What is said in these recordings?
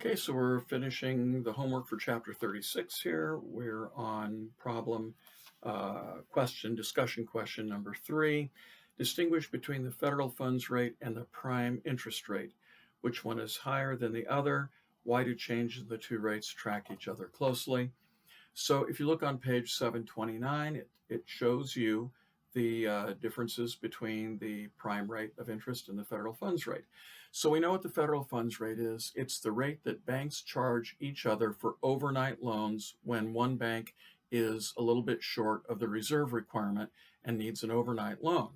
Okay, so we're finishing the homework for chapter 36 here. We're on discussion question number 3. Distinguish between the federal funds rate and the prime interest rate. Which one is higher than the other? Why do changes in the two rates track each other closely? So if you look on page 729, it shows you the differences between the prime rate of interest and the federal funds rate. So we know what the federal funds rate is. It's the rate that banks charge each other for overnight loans when one bank is a little bit short of the reserve requirement and needs an overnight loan.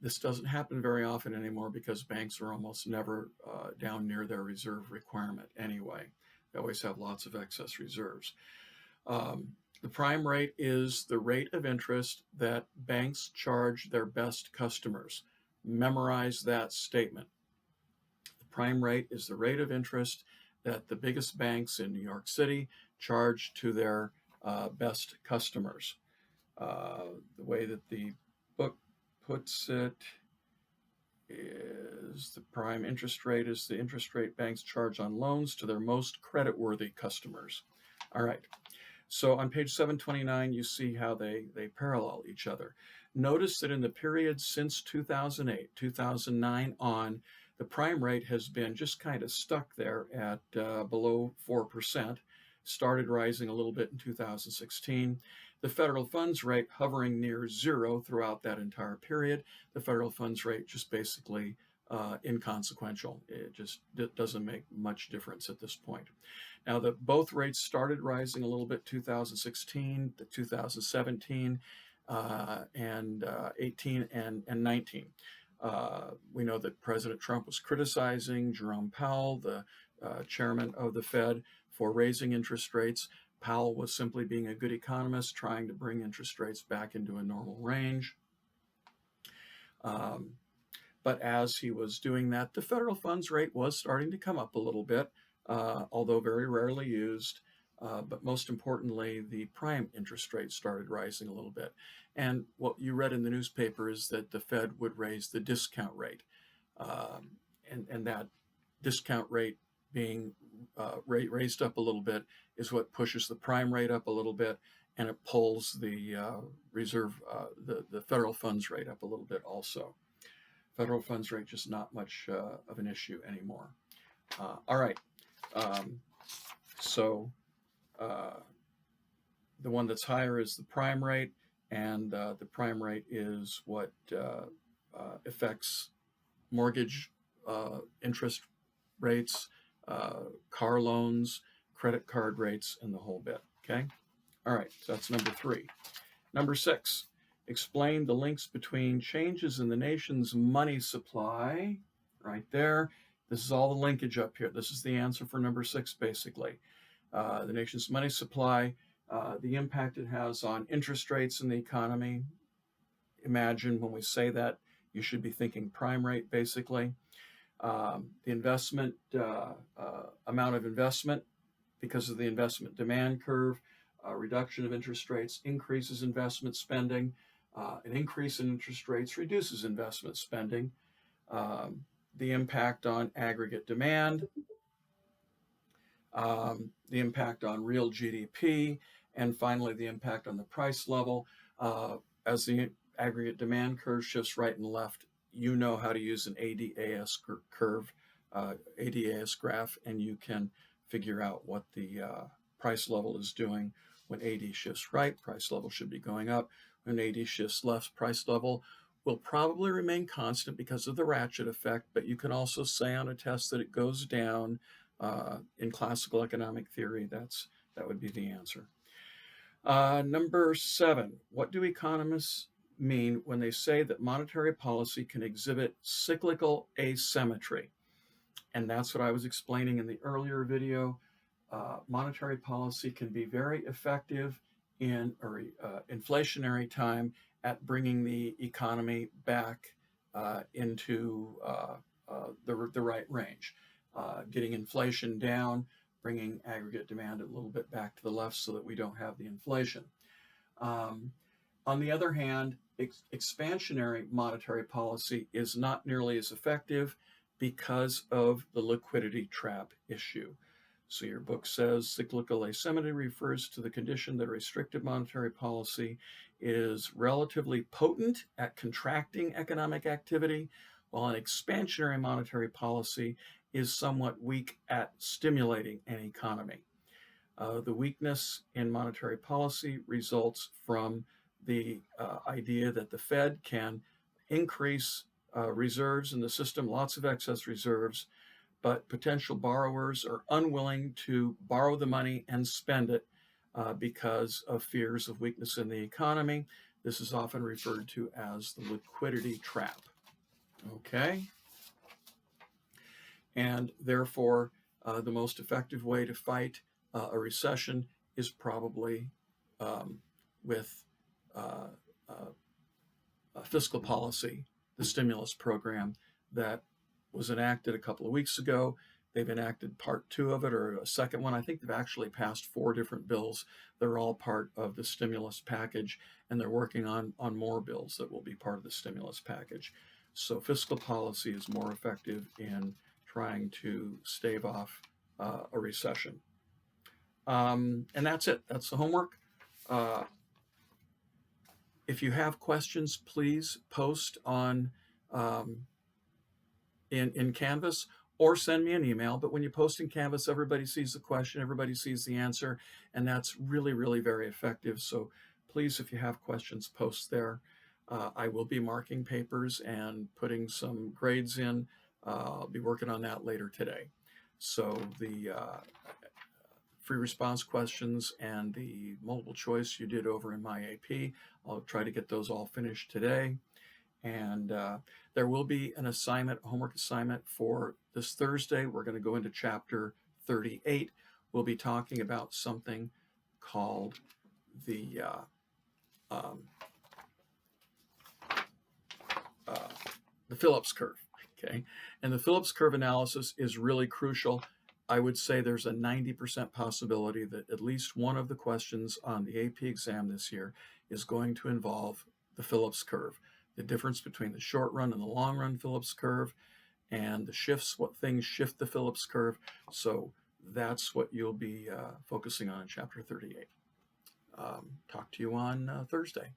This doesn't happen very often anymore because banks are almost never down near their reserve requirement anyway. They always have lots of excess reserves. The prime rate is the rate of interest that banks charge their best customers. Memorize that statement. The prime rate is the rate of interest that the biggest banks in New York City charge to their best customers. The way that the book puts it is the prime interest rate is the interest rate banks charge on loans to their most creditworthy customers. All right. So on page 729, you see how they parallel each other. Notice that in the period since 2008, 2009 on, the prime rate has been just kind of stuck there at below 4%, started rising a little bit in 2016. The federal funds rate hovering near zero throughout that entire period. The federal funds rate just basically inconsequential. It just doesn't make much difference at this point. Now, both rates started rising a little bit 2016, 2017, and 18 and 19. We know that President Trump was criticizing Jerome Powell, the chairman of the Fed, for raising interest rates. Powell was simply being a good economist, trying to bring interest rates back into a normal range. But as he was doing that, the federal funds rate was starting to come up a little bit, although very rarely used. But most importantly, the prime interest rate started rising a little bit. And what you read in the newspaper is that the Fed would raise the discount rate. And that discount rate being raised up a little bit is what pushes the prime rate up a little bit, and it pulls the the federal funds rate up a little bit also. Federal funds rate just not much of an issue anymore. All right. So the one that's higher is the prime rate, and the prime rate is what affects mortgage interest rates, car loans, credit card rates, and the whole bit. Okay. All right. So that's number 3. Number 6. Explain the links between changes in the nation's money supply. Right there. This is all the linkage up here. This is the answer for number 6, basically. The nation's money supply, the impact it has on interest rates in the economy. Imagine when we say that, you should be thinking prime rate, basically. The investment, amount of investment because of the investment demand curve, reduction of interest rates increases investment spending. An increase in interest rates reduces investment spending. The impact on aggregate demand, the impact on real GDP, and finally the impact on the price level. As the aggregate demand curve shifts right and left, you know how to use an ADAS curve, ADAS graph, and you can figure out what the price level is doing. When AD shifts right, price level should be going up. When AD shifts left, price level will probably remain constant because of the ratchet effect, but you can also say on a test that it goes down. In classical economic theory, that would be the answer. Number 7, what do economists mean when they say that monetary policy can exhibit cyclical asymmetry? And that's what I was explaining in the earlier video. Monetary policy can be very effective in inflationary time at bringing the economy back into the right range, getting inflation down, bringing aggregate demand a little bit back to the left so that we don't have the inflation. On the other hand, expansionary monetary policy is not nearly as effective. because of the liquidity trap issue. So your book says cyclical asymmetry refers to the condition that restrictive monetary policy is relatively potent at contracting economic activity, while an expansionary monetary policy is somewhat weak at stimulating an economy. The weakness in monetary policy results from the idea that the Fed can increase reserves in the system, lots of excess reserves, but potential borrowers are unwilling to borrow the money and spend it because of fears of weakness in the economy. This is often referred to as the liquidity trap. Okay? And therefore, the most effective way to fight a recession is probably with fiscal policy, the stimulus program that was enacted a couple of weeks ago. They've enacted part 2 of it, or a second one. I think they've actually passed 4 different bills. They're all part of the stimulus package, and they're working on more bills that will be part of the stimulus package. So fiscal policy is more effective in trying to stave off a recession. And that's it. That's the homework. If you have questions, please post on in Canvas or send me an email. But when you post in Canvas, everybody sees the question, everybody sees the answer, and that's really, really very effective. So please, if you have questions, post there. I will be marking papers and putting some grades in. I'll be working on that later today. So the free response questions and the multiple choice you did over in my AP, I'll try to get those all finished today. And there will be an assignment, homework assignment for this Thursday. We're going to go into chapter 38. We'll be talking about something called the Phillips curve. Okay, and the Phillips curve analysis is really crucial. I would say there's a 90% possibility that at least one of the questions on the AP exam this year is going to involve the Phillips curve. The difference between the short run and the long run Phillips curve, and the shifts, what things shift the Phillips curve. So that's what you'll be focusing on in chapter 38. Talk to you on Thursday.